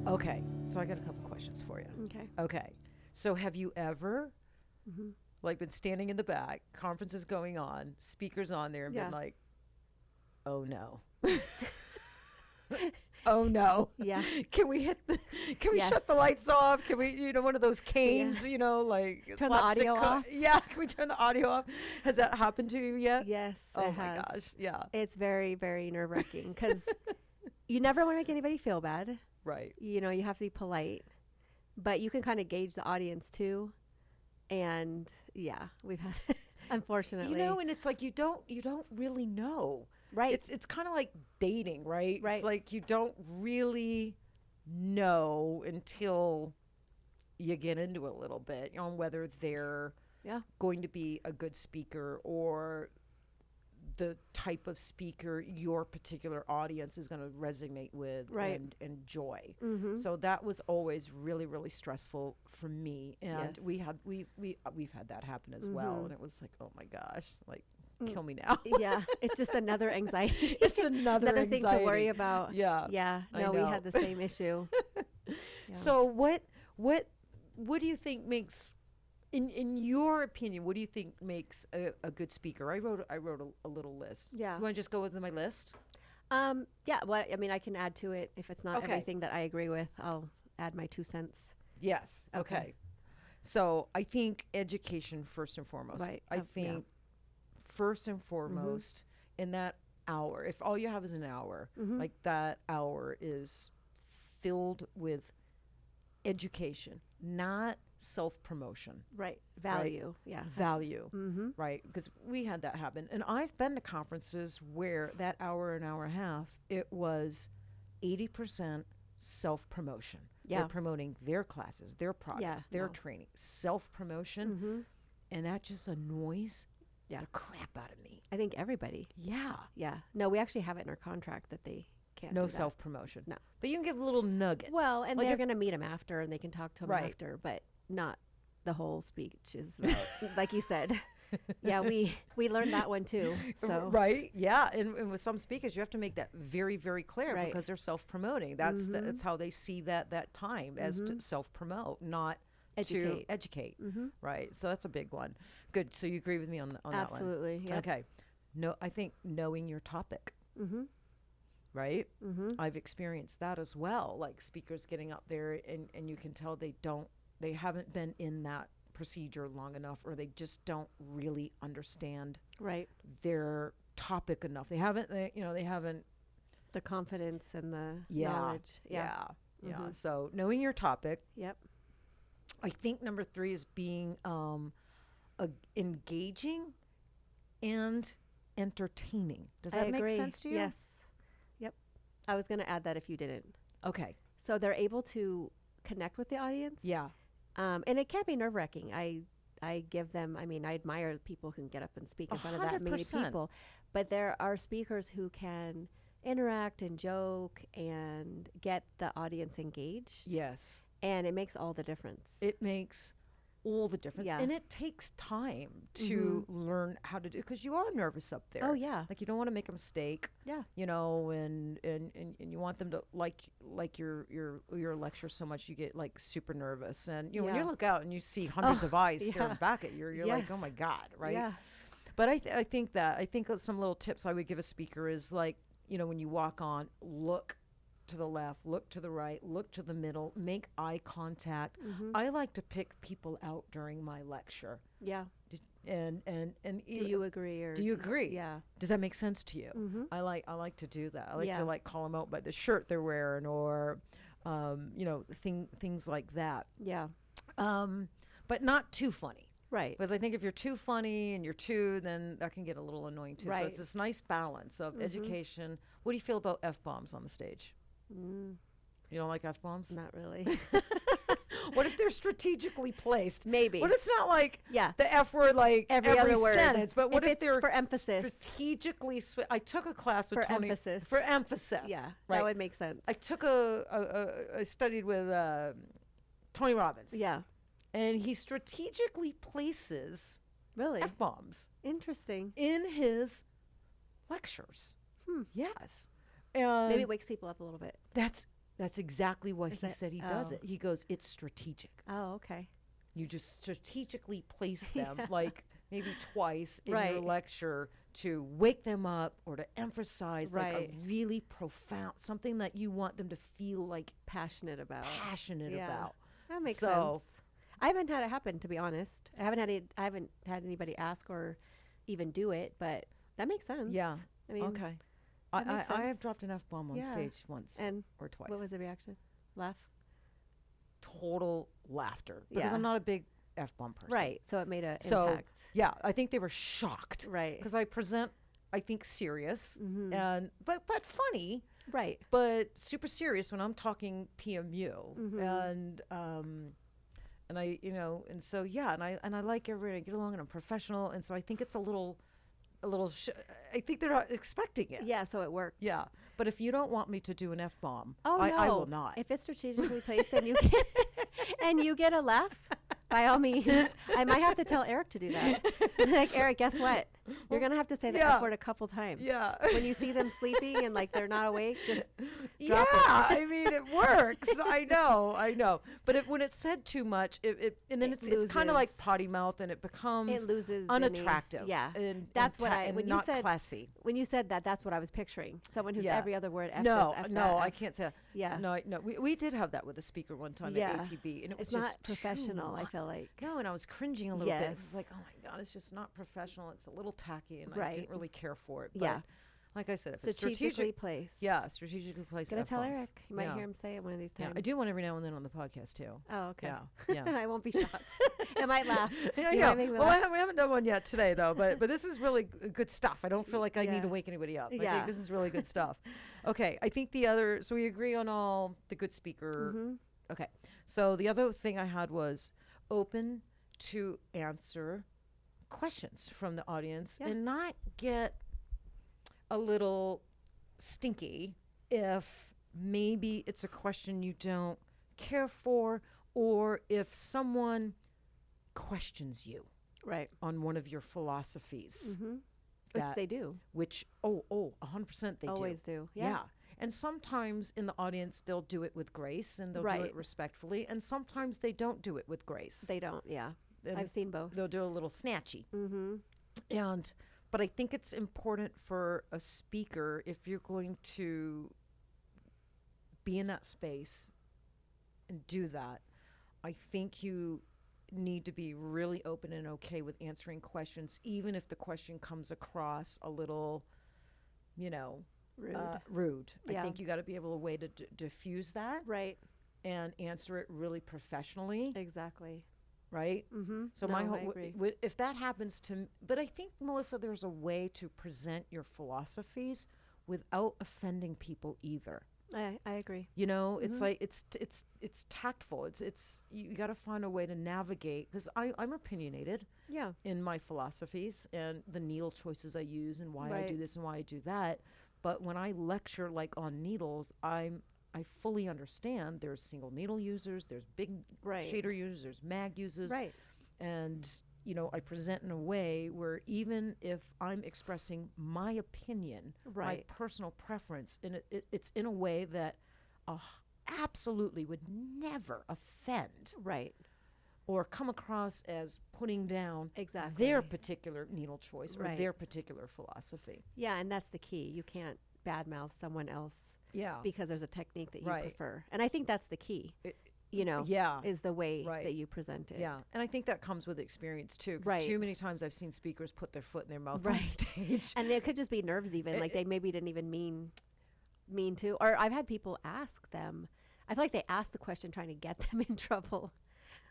Okay, so I got a couple questions for you. Okay. Okay, so have you ever, Mm-hmm. like, been standing in the back, conferences going on, speakers on there, and Yeah. been like, oh no. Oh no. Yeah. Can we shut Yes. the lights off? Can we, one of those canes, Yeah. Like Turn the slapstick audio off? Yeah, can we turn the audio off? Has that happened to you yet? Yes, Oh it my has. gosh, yeah. It's very, very nerve-wracking because you never want to make anybody feel bad. Right. You have to be polite, but you can kind of gauge the audience too. And yeah, we've had, unfortunately. And it's like you don't really know. Right. It's kind of like dating, right? Right. It's like you don't really know until you get into it a little bit on whether they're Yeah. going to be a good speaker or the type of speaker your particular audience is going to resonate with Right. and enjoy. Mm-hmm. So that was always really, really stressful for me. And Yes. we've had that happen as well. And it was like, oh my gosh, like kill me now. Yeah, it's just another anxiety. It's another thing to worry anxiety. about. Yeah. Yeah. I No, we know. had the same issue. Yeah. So what do you think makes, in your opinion, what do you think makes a good speaker? I wrote a little list. Yeah. You want to just go with my list? Yeah. Well, I mean, I can add to it if it's not Okay. everything that I agree with. I'll add my 2 cents. Yes. Okay. Okay. So I think education first and foremost. Right. I Yeah. think first and foremost in that hour, if all you have is an hour, like that hour is filled with education, not self-promotion. Right. Value. Yeah. Value, right? Because we had that happen. And I've been to conferences where that hour, an hour and a half, it was 80% self-promotion. Yeah. They're promoting their classes, their products, Yeah, their no. training, self-promotion. And that just annoys Yeah. the crap out of me. I think everybody. Yeah. Yeah. No, we actually have it in our contract that they can't No do that. self-promotion. No. But you can give little nuggets. Well, and Like they're if- going to meet them after and they can talk to them Right. after, but not the whole speech is about, like you said. Yeah, we learned that one too. So Right, yeah, and with some speakers, you have to make that very, very clear Right. because they're self-promoting. That's how they see that time as to self-promote, not Educate. to educate. Right, so that's a big one. Good. So you agree with me on that one? Absolutely, yeah. Okay. No, I think knowing your topic. Right. I've experienced that as well. Like speakers getting up there, and you can tell they haven't been in that procedure long enough, or they just don't really understand right. their topic enough. They haven't The confidence and the yeah, knowledge. yeah. So knowing your topic. Yep. I think number 3 is being engaging and entertaining. Does that I make agree. sense to you? Yes. Yep. I was going to add that if you didn't. Okay. So they're able to connect with the audience. Yeah. And it can be nerve-wracking. I give them, I mean, I admire people who can get up and speak in front of that many 100%. people. But there are speakers who can interact and joke and get the audience engaged. Yes. And it makes all the difference. It makes all the difference. Yeah. And it takes time to learn how to do, because you are nervous up there. Oh, yeah. Like you don't want to make a mistake. Yeah. And you want them to like your lecture so much you get like super nervous. And when Yeah. you look out and you see hundreds of eyes staring yeah. back at you, you're like, Yes. oh my God, right? Yeah. But I think some little tips I would give a speaker is like, when you walk on, look to the left, look to the right, look to the middle, make eye contact. I like to pick people out during my lecture. Yeah. And Do you agree? Or do you agree? Yeah. Does that make sense to you? I like to do that. I like Yeah. to like call them out by the shirt they're wearing, or things like that. Yeah. But not too funny. Right. Because I think if you're too funny and then that can get a little annoying too. So Right. it's this nice balance of education. What do you feel about F-bombs on the stage? You don't like F-bombs? Not really. What if they're strategically placed? Maybe. What if it's not like Yeah. the F word like every other word. sentence, but what If if it's they're for emphasis. strategically I took a class with For Tony emphasis. for emphasis. Yeah. right? That would make sense. I took I studied with Tony Robbins. Yeah. And he strategically places Really? F-bombs Interesting. in his lectures. Yes. And Maybe it wakes people up a little bit. that's That's exactly what Is he it? said he does Oh. it. He goes, it's strategic. Oh, okay. You just strategically place them Yeah. like maybe twice in your Right. lecture to wake them up or to emphasize like a Right. really profound, something that you want them to feel like Passionate about. passionate Yeah. about. That makes So- sense. I haven't had it happen, to be honest. I haven't had anybody ask or even do it, but that makes sense. Yeah. I mean, Okay. that makes I have sense. dropped an F-bomb on Yeah. stage once And or twice. what was the reaction? Laugh? Total laughter. Because Yeah. I'm not a big F-bomb person. Right. So it made an So, impact. yeah, I think they were shocked. Right. Because I present, I think, serious Mhm. and but funny, Right. but super serious when I'm talking PMU. Mhm. And I, and so yeah, and I like everybody to get along, and I'm professional, and so I think it's a little I think they're not expecting it. Yeah. So it worked. Yeah. But if you don't want me to do an F-bomb, Oh, no. I will not. If it's strategically placed and you get, and you get a laugh, by all means, I might have to tell Eric to do that. Like, Eric, guess what? You're going to have to say the Yeah. F word a couple times. Yeah. When you see them sleeping and like they're not awake, just Yeah, drop it. I mean it works. I know. But when it's said too much, and then It it's kind of like loses. potty mouth, and it becomes It loses unattractive. Yeah. and That's and what and when you not said classy. when you said that, that's what I was picturing. Someone who's Yeah. every other word F No, this, F no, that, I F. can't say that. Yeah. No, we did have that with a speaker one time Yeah. at ATB, and it was It's not just too professional, I much. feel like. No, and I was cringing a little bit. It was Yes. like, oh my God, it's just not professional. It's a little tacky, and I Right. didn't really care for it. But Yeah. like I said, if it's Strategically strategic, placed. yeah, strategically placed. Gonna tell F-bombs. Eric. You might Yeah. hear him say it one of these Yeah, times. I do one every now and then on the podcast too. Oh, okay. Yeah, yeah. I won't be shocked. I might laugh. Yeah, You yeah. might make me Well, laugh. we haven't done one yet today, though. But this is really good stuff. I don't feel like I need Yeah. to wake anybody up. I Yeah. think this is really good stuff. Okay, I think the other. So we agree on all the good speaker. Mhm. Okay, so the other thing I had was open to answer questions from the audience Yeah. and not get a little stinky if maybe it's a question you don't care for, or if someone questions you Right. on one of your philosophies, Mm-hmm. Which that- they do. which 100% they Always do. do. Yeah. And sometimes in the audience they'll do it with grace and they'll do Right. it respectfully, and sometimes they don't do it with grace. They don't. Yeah. And I've seen both. they'll do a little snatchy. Mm-hmm. But I think it's important for a speaker, if you're going to be in that space and do that, I think you need to be really open and okay with answering questions, even if the question comes across a little, Rude. rude. I Yeah. think you got to be able to way to diffuse that right. and answer it really professionally, Exactly. right? Mm-hmm. So no, my I whole, agree. if that happens to, but I think, Melissa, there's a way to present your philosophies without offending people either. I agree. It's Mhm. like it's tactful. It's you got to find a way to navigate, because I'm opinionated Yeah. in my philosophies and the needle choices I use and why I do Right. this and why I do that. But when I lecture like on needles, I fully understand there's single needle users, there's big Right. shader users, there's mag users, Right. and I present in a way where even if I'm expressing my opinion, my Right. personal preference, and it's in a way that absolutely would never offend Right. or come across as putting down Exactly. their particular needle choice or Right. their particular philosophy. Yeah, and that's the key. You can't badmouth someone else Yeah. because there's a technique that you Right. prefer. And I think that's the key. It- Yeah. Is the way Right. that you present it. Yeah, and I think that comes with experience too. 'Cause Right. too many times I've seen speakers put their foot in their mouth on Right. stage. And it could just be nerves even. Like they maybe didn't even mean to. Or I've had people ask them. I feel like they ask the question trying to get them in trouble.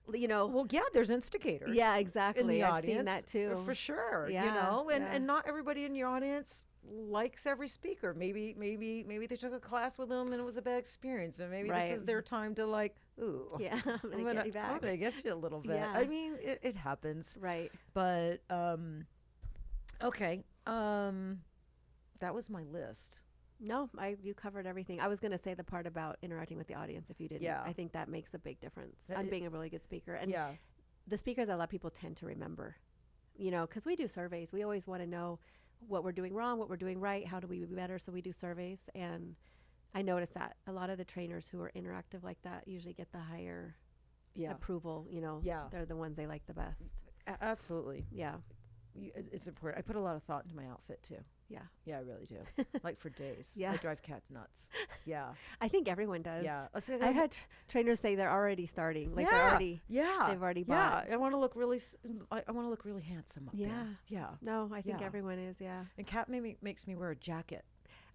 Well, yeah, there's instigators. Yeah, exactly. In the I've audience, seen that too. for sure. Yeah, and yeah. and not everybody in your audience likes every speaker. Maybe they took a class with them and it was a bad experience, and maybe this is Right. their time to ooh, Yeah, I'm gonna get you back. I'm gonna get you a little bit. Yeah. I mean, it happens. Right. But okay, that was my list. No, you covered everything. I was going to say the part about interacting with the audience if you didn't. Yeah. I think that makes a big difference That on it- being a really good speaker. And Yeah. the speakers a lot of people tend to remember, because we do surveys. We always want to know what we're doing wrong, what we're doing right, how do we be better. So we do surveys. And I noticed that a lot of the trainers who are interactive like that usually get the higher approval. You know, they're the ones they like the best. Absolutely. Yeah. It's important. I put a lot of thought into my outfit too. Yeah. Yeah, I really do. Like for days. Yeah. I drive cats nuts. Yeah. I think everyone does. Yeah. I've had trainers say they're already starting. Like they're already. Yeah. They've already bought. Yeah. I want to look really. I want to look really handsome up there. Yeah. No, I think everyone is. Yeah. And Cat makes me wear a jacket.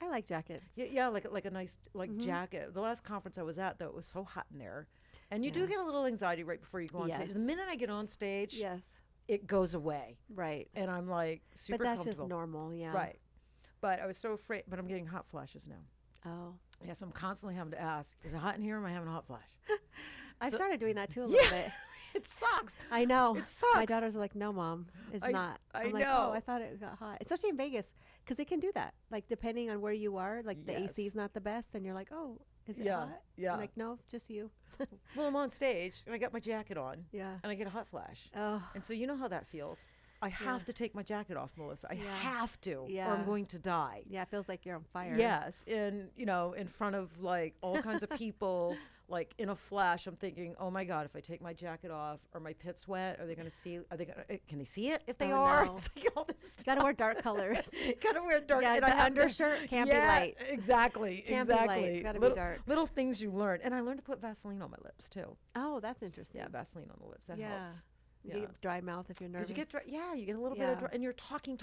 I like jackets. Yeah, like a nice jacket. The last conference I was at, though, it was so hot in there, and you do get a little anxiety right before you go on stage. The minute I get on stage, it goes away. Right. And I'm like super But that's comfortable. just normal. Yeah. Right. But I was so afraid. But I'm getting hot flashes now. Oh. Yes, I'm constantly having to ask, is it hot in here or am I having a hot flash? I started doing that too a little bit. It sucks. I know. It sucks. My daughters are like, no, Mom, it's not. I'm like, know. oh, I thought it got hot. Especially in Vegas, because they can do that. Like, depending on where you are, like the AC is not the best. And you're like, oh, is it hot? Yeah. I'm like, no, just you. Well, I'm on stage and I got my jacket on. Yeah. And I get a hot flash. Oh. And so you know how that feels. I have to take my jacket off, Melissa. I have to, Yeah. or I'm going to die. Yeah, it feels like you're on fire. Yes, and in front of like all kinds of people, like in a flash, I'm thinking, oh my God, if I take my jacket off, are my pits wet? Are they going to see? Can they see it? If they are, no. it's like all this. You gotta wear dark colors. Gotta wear dark. Yeah, and the I have undershirt can't be light. Exactly. Can't be light. It's gotta be dark. Little things you learn, and I learned to put Vaseline on my lips too. Oh, that's interesting. Yeah, Vaseline on the lips. That helps. You get dry mouth if you're nervous. You get you get a little bit of dry, and you're talking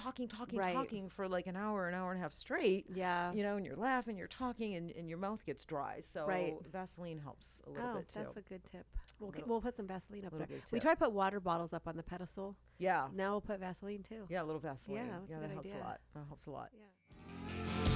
for like an hour and a half straight. Yeah. And you're laughing, you're talking, and your mouth gets dry. So Vaseline helps a little bit too. That's a good tip. We'll put some Vaseline up there. We tip. try to put water bottles up on the pedestal. Yeah. Now we'll put Vaseline too. Yeah, a little Vaseline. Yeah, that's a that good helps idea. a lot. That helps a lot. Yeah.